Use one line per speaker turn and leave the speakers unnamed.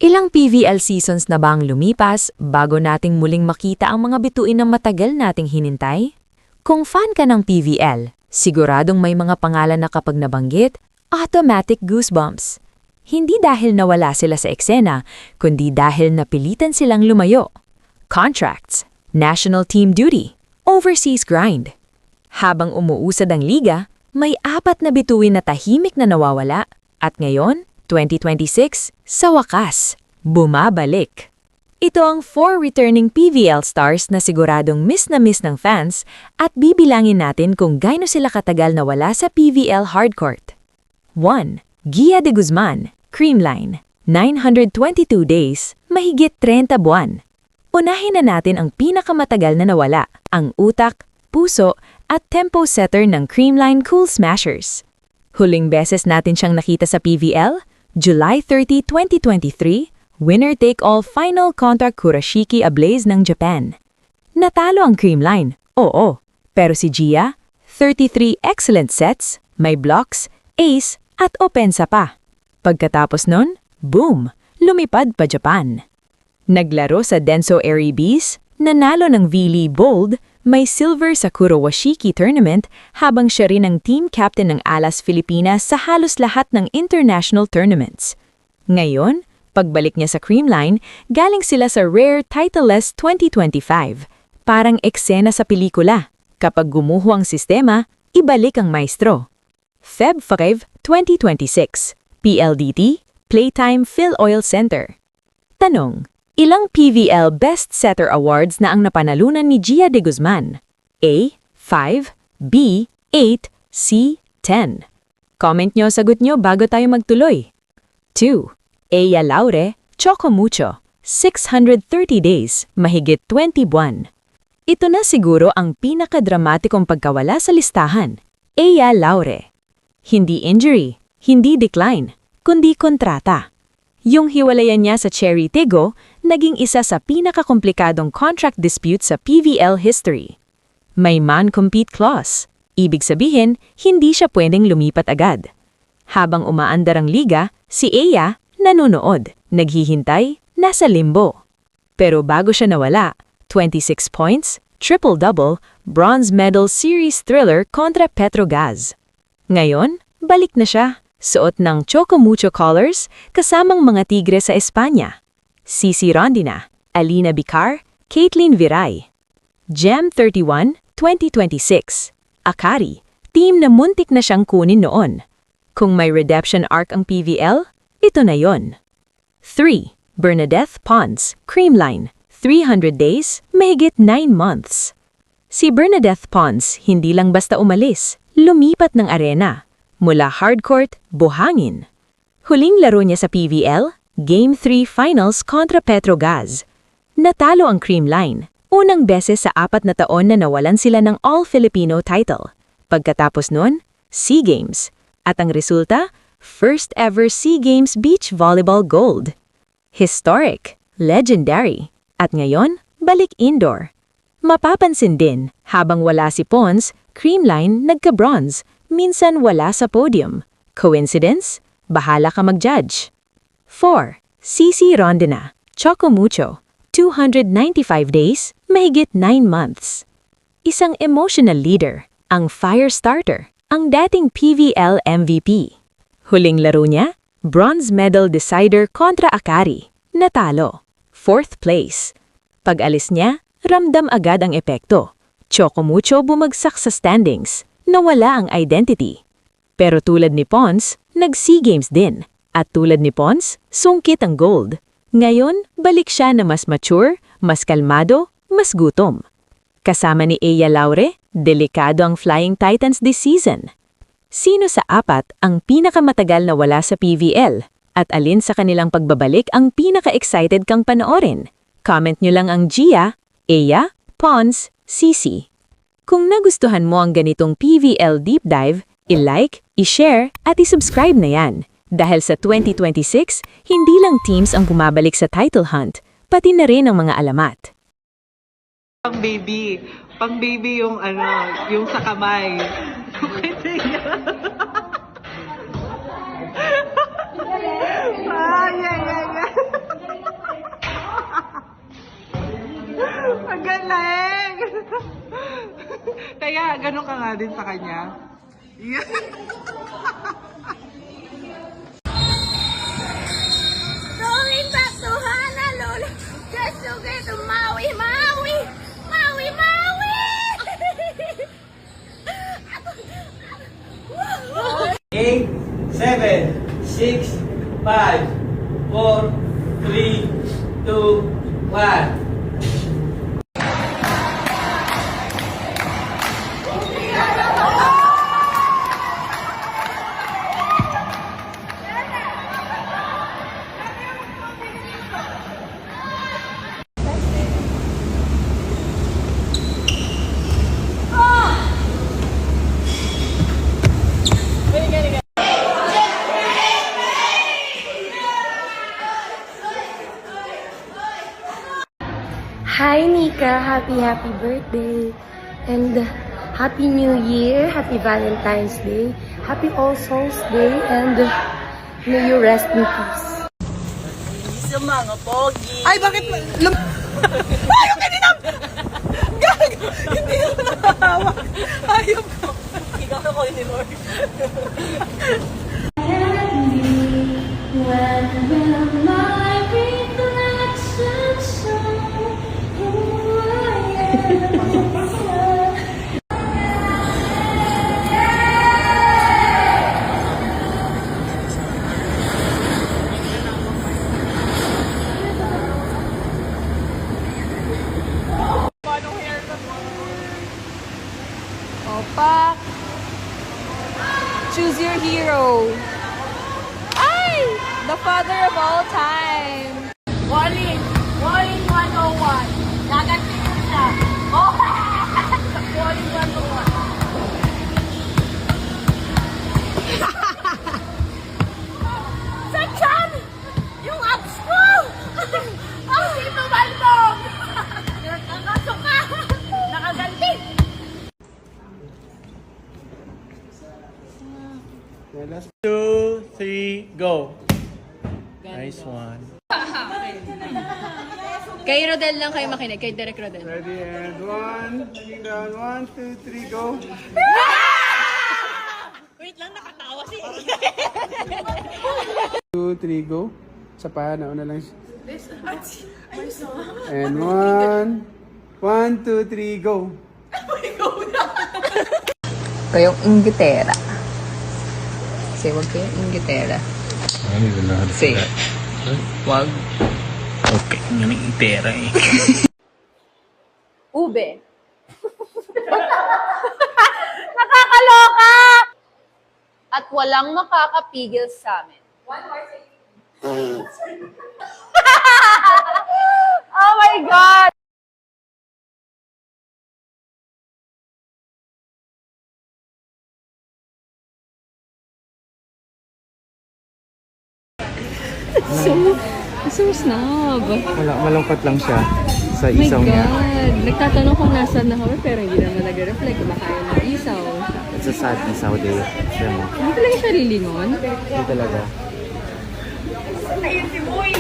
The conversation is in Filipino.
Ilang PVL seasons na ba ang lumipas bago nating muling makita ang mga bituin na matagal nating hinintay? Kung fan ka ng PVL, siguradong may mga pangalan na kapag nabanggit, automatic goosebumps. Hindi dahil nawala sila sa eksena, kundi dahil napilitan silang lumayo. Contracts, national team duty, overseas grind. Habang umuusad ang liga, may 4 na bituin na tahimik na nawawala. At ngayon, 2026, sa wakas, bumabalik. Ito ang 4 returning PVL stars na siguradong miss na miss ng fans at bibilangin natin kung gaano sila katagal na wala sa PVL hardcourt. 1. Gia de Guzman, Creamline, 922 days, mahigit 30 buwan. Unahin na natin ang pinakamatagal na nawala, ang utak, puso at tempo setter ng Creamline Cool Smashers. Huling beses natin siyang nakita sa PVL, July 30, 2023, winner-take-all final contra Kurashiki Ablaze ng Japan. Natalo ang Creamline, oo, pero si Gia, 33 excellent sets, may blocks, ace at opensa pa. Pagkatapos nun, boom, lumipad pa Japan. Naglaro sa Denso Airy Bees, nanalo ng V-League Bold, may silver sa Kurowashiki Tournament habang siya rin ang team captain ng Alas Pilipinas sa halos lahat ng international tournaments. Ngayon, pagbalik niya sa Creamline, galing sila sa Rare Titleist 2025. Parang eksena sa pelikula. Kapag gumuho ang sistema, ibalik ang maestro. Feb 5, 2026, PLDT, Playtime Phil Oil Center. Tanong, ilang PVL Best Setter Awards na ang napanalunan ni Gia de Guzman? A. 5, B. 8, C. 10. Comment nyo sagot nyo bago tayo magtuloy. 2. Ella Laure, Choco Mucho, 630 days, mahigit 20 buwan. Ito na siguro ang pinakadramatikong pagkawala sa listahan. Ella Laure. Hindi injury, hindi decline, kundi kontrata. Yung hiwalayan niya sa Cherry Tigo, naging isa sa pinakakomplikadong contract dispute sa PVL history. May man-compete clause. Ibig sabihin, hindi siya pwedeng lumipat agad. Habang umaandar ang liga, si Ella, nanonood, naghihintay, nasa limbo. Pero bago siya nawala, 26 points, triple-double, bronze medal series thriller kontra Petrogas. Ngayon, balik na siya. Suot ng Choco Mucho colors kasamang mga tigre sa Espanya. Cici Rondina, Alina Bicar, Caitlin Viray. Gem 31, 2026. Akari, team na muntik na siyang kunin noon. Kung may redemption arc ang PVL, ito na yon. 3. Bernadette Pons, Creamline, 300 days, mahigit 9 months. Si Bernadette Pons hindi lang basta umalis, lumipat ng arena. Mula hardcourt, buhangin. Huling laro niya sa PVL, Game 3 Finals kontra Petrogas. Natalo ang Creamline, unang beses sa 4 na taon na nawalan sila ng All-Filipino title. Pagkatapos nun, SEA Games. At ang resulta, first ever SEA Games Beach Volleyball Gold. Historic, legendary, at ngayon, balik indoor. Mapapansin din, habang wala si Pons, Creamline nagka-bronze. Minsan wala sa podium. Coincidence? Bahala ka mag-judge. 4. Cici Rondina, Choco Mucho, 295 days, mahigit 9 months. Isang emotional leader, ang fire starter, ang dating PVL MVP. Huling laro niya, bronze medal decider kontra Akari. Natalo. 4th place. Pag-alis niya, ramdam agad ang epekto. Choco Mucho bumagsak sa standings. Nawala ang identity. Pero tulad ni Pons, nag-SEA Games din. At tulad ni Pons, sungkit ang gold. Ngayon, balik siya na mas mature, mas kalmado, mas gutom. Kasama ni Ella Laure, delikado ang Flying Titans this season. Sino sa 4 ang pinakamatagal na wala sa PVL? At alin sa kanilang pagbabalik ang pinaka-excited kang panoorin? Comment nyo lang ang Gia, Ella, Pons, Cici. Kung nagustuhan mo ang ganitong PVL Deep Dive, i-like, i-share at i-subscribe na yan. Dahil sa 2026, hindi lang teams ang bumabalik sa title hunt, pati na rin ang mga alamat.
Pang baby yung yung sa kamay. Ay, ay, ay, ay. Kaya ganun ka nga din sa kanya. Yeah.
Going back to Honolulu, just to get to Maui, Maui, Maui, Maui.
8, 7, 6, 5, 4, 3, 2, 1.
Hi Nika, happy birthday and happy New Year, happy Valentine's Day, happy All Souls Day, and may you rest in peace.
Sa mga pogi. Ay, bakit? Ayaw kanina! Gag! Hindi ako nakahawak. Ayaw ko. Ikaw ako ni Lord.
When will my reflection show who I am?
Opa! Choose your hero. Ay! The father of all time.
Wally 101. Gaganti ko siya. Oh! Wally 101. Sa chan! Yung abs ko! Ang sino balbog! Nakasuka! Nakaganti!
Last 2, 3, go. Nice one.
Kay Rodel lang kayo makinig, kay Derek Rodel.
Ready and 1. Looking down. 1, 2, 3, go.
Wait lang, nakatawa si
2, 3, go. Sa pa, nauna lang siya. And 1, 1, 2, 3, go.
Kayong inggitera. Say, wag kayong inggitera. Say, wag.
Okay, yun yung itera eh.
Ube. Nakakaloka! At walang makakapigil sa amin. One more thing. Oh my God! So snob.
Malungkot lang siya sa
Oh my
isaw niya.
God. Nagtatanong kung nasaan na kami pero hindi naman nag-reflect. Kumakain ng isaw.
It's a sad isaw day. Siya mo.
Hindi talaga siya lilingon.
Hindi talaga.
Ayun si Boy!